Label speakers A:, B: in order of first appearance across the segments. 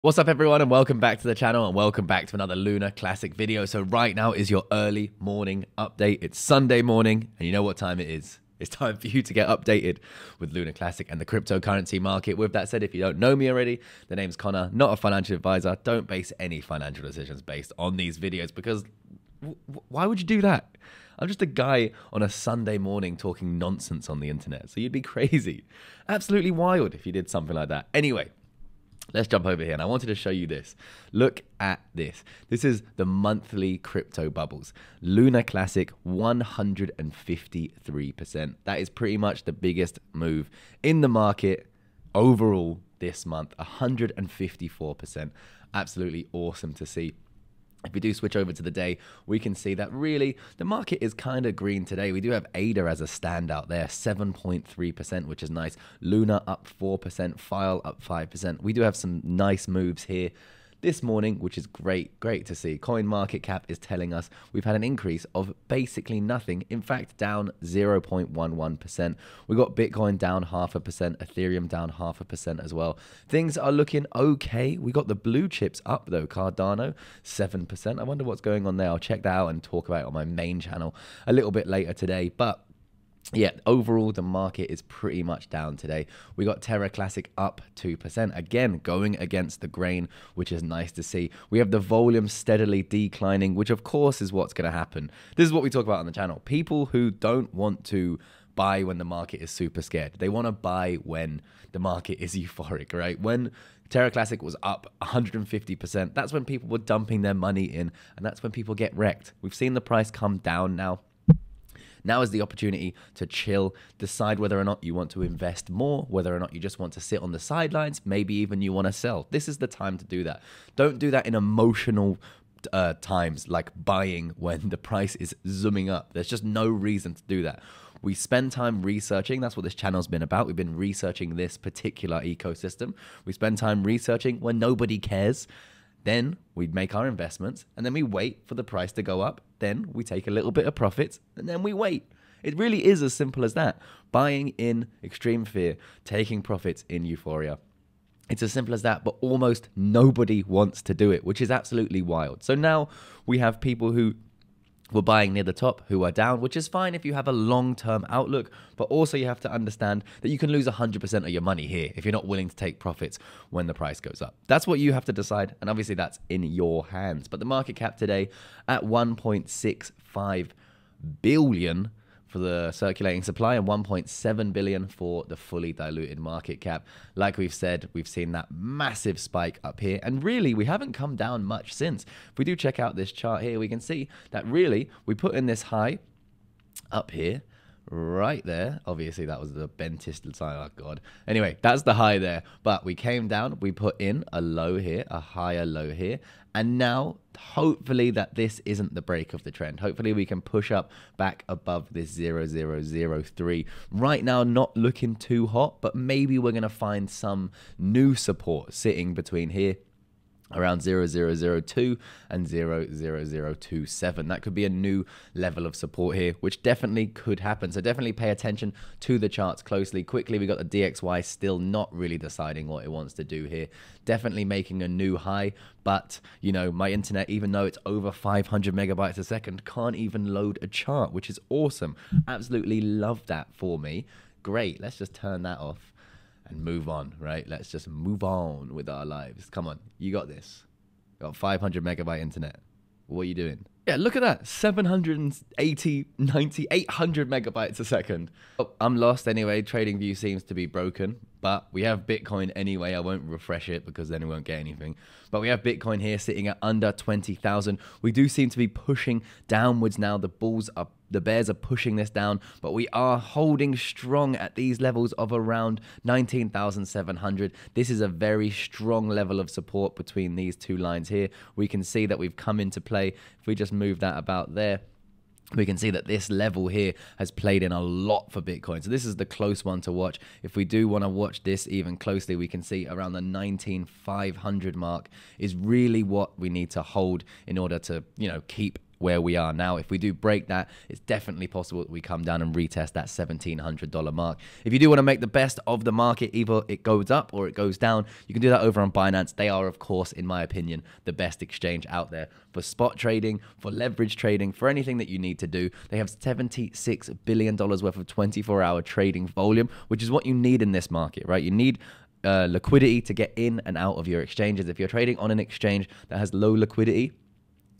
A: What's up everyone, and welcome back to the channel, and welcome back to another Lunar Classic video. So right now is your early morning update. It's Sunday morning, and you know what time it is. It's time for you to get updated with Lunar Classic and the cryptocurrency market. With that said, if you don't know me already, the name's Connor, not a financial advisor. Don't base any financial decisions based on these videos, because why would you do that? I'm just a guy on a Sunday morning talking nonsense on the internet, so you'd be crazy. Absolutely wild if you did something like that. Anyway, let's jump over here, and I wanted to show you this. Look at this. This is the monthly crypto bubbles. Lunar Classic, 153%. That is pretty much the biggest move in the market overall this month, 154%. Absolutely awesome to see. If we do switch over to the day, we can see that really the market is kind of green today. We do have ADA as a standout there, 7.3%, which is nice. Luna up 4%, File up 5%. We do have some nice moves here this morning, which is great to see. Coin market cap is telling us we've had an increase of basically nothing. In fact, down 0.11%. We got Bitcoin down 0.5%, Ethereum down 0.5% as well. Things are looking okay. We got the blue chips up though. Cardano 7%. I wonder what's going on there. I'll check that out and talk about it on my main channel a little bit later today. But yeah, overall, the market is pretty much down today. We got Terra Classic up 2%. Again, going against the grain, which is nice to see. We have the volume steadily declining, which of course is what's going to happen. This is what we talk about on the channel. People who don't want to buy when the market is super scared. They want to buy when the market is euphoric, right? When Terra Classic was up 150%, that's when people were dumping their money in, and that's when people get wrecked. We've seen the price come down now. Now is the opportunity to chill, decide whether or not you want to invest more, whether or not you just want to sit on the sidelines, maybe even you want to sell. This is the time to do that. Don't do that in emotional times like buying when the price is zooming up. There's just no reason to do that. We spend time researching. That's what this channel's been about. We've been researching this particular ecosystem. We spend time researching when nobody cares. Then we make our investments, and then we wait for the price to go up. Then we take a little bit of profits, and then we wait. It really is as simple as that. Buying in extreme fear, taking profits in euphoria. It's as simple as that, but almost nobody wants to do it, which is absolutely wild. So now we have people who were buying near the top who are down, which is fine if you have a long-term outlook, but also you have to understand that you can lose 100% of your money here if you're not willing to take profits when the price goes up. That's what you have to decide, and obviously that's in your hands. But the market cap today at 1.65 billion for the circulating supply and 1.7 billion for the fully diluted market cap. Like we've said, we've seen that massive spike up here, and really we haven't come down much since. If we do check out this chart here, we can see that really we put in this high up here right there. Obviously that was the bentest side. Oh god. Anyway, that's the high there, but we came down, we put in a low here, a higher low here, and now hopefully that this isn't the break of the trend. Hopefully we can push up back above this 0003. Right now not looking too hot, but maybe we're going to find some new support sitting between here around 0002 and 00027. That could be a new level of support here, which definitely could happen. So definitely pay attention to the charts closely. Quickly, we got the DXY still not really deciding what it wants to do here. Definitely making a new high, but you know, my internet, even though it's over 500 megabytes a second, can't even load a chart, which is awesome. Absolutely love that for me. Great, let's just turn that off and move on, right? Let's just move on with our lives. Come on, you got this. You got 500 megabyte internet. What are you doing? Yeah, look at that. 780, 90, 800 megabytes a second. Oh, I'm lost anyway. TradingView seems to be broken, but we have Bitcoin anyway. I won't refresh it because then we won't get anything. But we have Bitcoin here sitting at under 20,000. We do seem to be pushing downwards now. The bears are pushing this down, but we are holding strong at these levels of around 19,700. This is a very strong level of support between these two lines here. We can see that we've come into play. If we just move that about there, we can see that this level here has played in a lot for Bitcoin. So this is the close one to watch. If we do want to watch this even closely, we can see around the 19,500 mark is really what we need to hold in order to, you know, keep where we are now. If we do break that, it's definitely possible that we come down and retest that $1,700 mark. If you do want to make the best of the market, either it goes up or it goes down, you can do that over on Binance. They are, of course, in my opinion, the best exchange out there for spot trading, for leverage trading, for anything that you need to do. They have $76 billion worth of 24-hour trading volume, which is what you need in this market, right? You need liquidity to get in and out of your exchanges. If you're trading on an exchange that has low liquidity,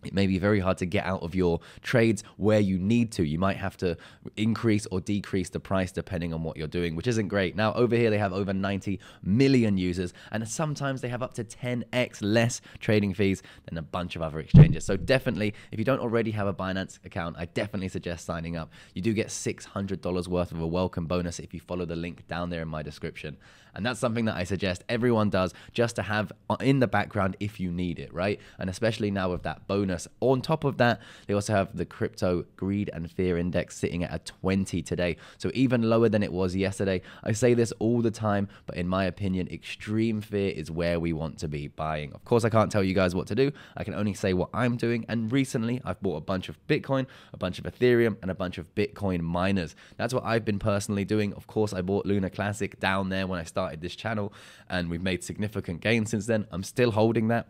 A: it may be very hard to get out of your trades where you need to. You might have to increase or decrease the price depending on what you're doing, which isn't great. Now, over here, they have over 90 million users, and sometimes they have up to 10x less trading fees than a bunch of other exchanges. So definitely, if you don't already have a Binance account, I definitely suggest signing up. You do get $600 worth of a welcome bonus if you follow the link down there in my description. And that's something that I suggest everyone does just to have in the background if you need it, right? And especially now with that bonus. On top of that, they also have the crypto greed and fear index sitting at a 20 today. So even lower than it was yesterday. I say this all the time, but in my opinion, extreme fear is where we want to be buying. Of course, I can't tell you guys what to do. I can only say what I'm doing. And recently, I've bought a bunch of Bitcoin, a bunch of Ethereum, and a bunch of Bitcoin miners. That's what I've been personally doing. Of course, I bought Luna Classic down there when I started this channel, and we've made significant gains since then. I'm still holding that.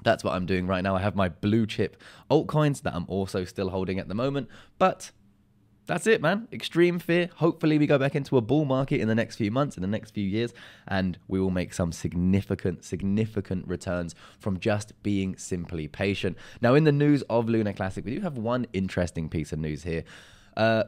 A: That's what I'm doing right now. I have my blue chip altcoins that I'm also still holding at the moment, but that's it, man. Extreme fear. Hopefully we go back into a bull market in the next few months, in the next few years, and we will make some significant returns from just being simply patient. Now, in the news of Luna Classic, we do have one interesting piece of news here.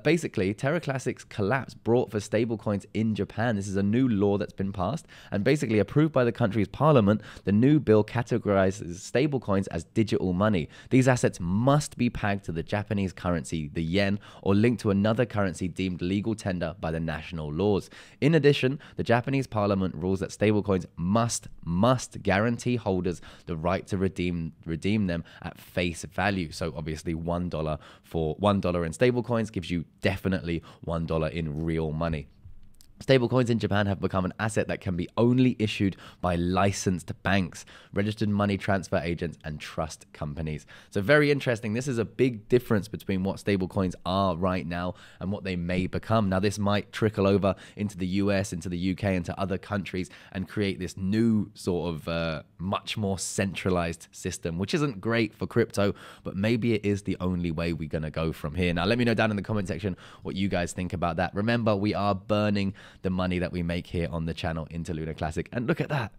A: Basically, Terra Classic's collapse brought for stablecoins in Japan. This is a new law that's been passed and basically approved by the country's parliament. The new bill categorizes stablecoins as digital money. These assets must be pegged to the Japanese currency, the yen, or linked to another currency deemed legal tender by the national laws. In addition, the Japanese parliament rules that stablecoins must guarantee holders the right to redeem them at face value. So obviously $1 for $1 in stablecoins gives you definitely $1 in real money. Stablecoins in Japan have become an asset that can be only issued by licensed banks, registered money transfer agents, and trust companies. So very interesting. This is a big difference between what stablecoins are right now and what they may become. Now, this might trickle over into the US, into the UK, into other countries and create this new sort of much more centralized system, which isn't great for crypto, but maybe it is the only way we're going to go from here. Now, let me know down in the comment section what you guys think about that. Remember, we are burning the money that we make here on the channel into Luna Classic. And look at that,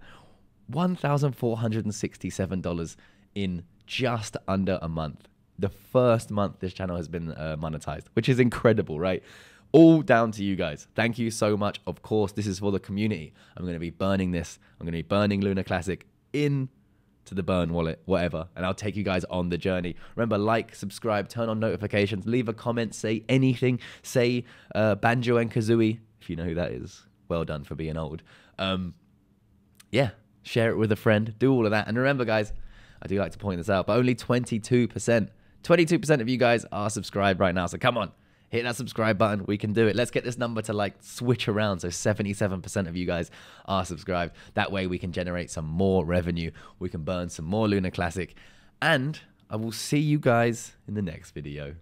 A: $1,467 in just under a month. The first month this channel has been monetized, which is incredible, right? All down to you guys. Thank you so much. Of course, this is for the community. I'm going to be burning this. I'm going to be burning Luna Classic in to the burn wallet, whatever, and I'll take you guys on the journey. Remember, like, subscribe, turn on notifications, leave a comment, say anything, say Banjo and Kazooie, if you know who that is. Well done for being old. Yeah, share it with a friend, do all of that. And remember, guys, I do like to point this out, but only 22% of you guys are subscribed right now. So come on, hit that subscribe button. We can do it. Let's get this number to like switch around. So 77% of you guys are subscribed. That way we can generate some more revenue. We can burn some more Luna Classic. And I will see you guys in the next video.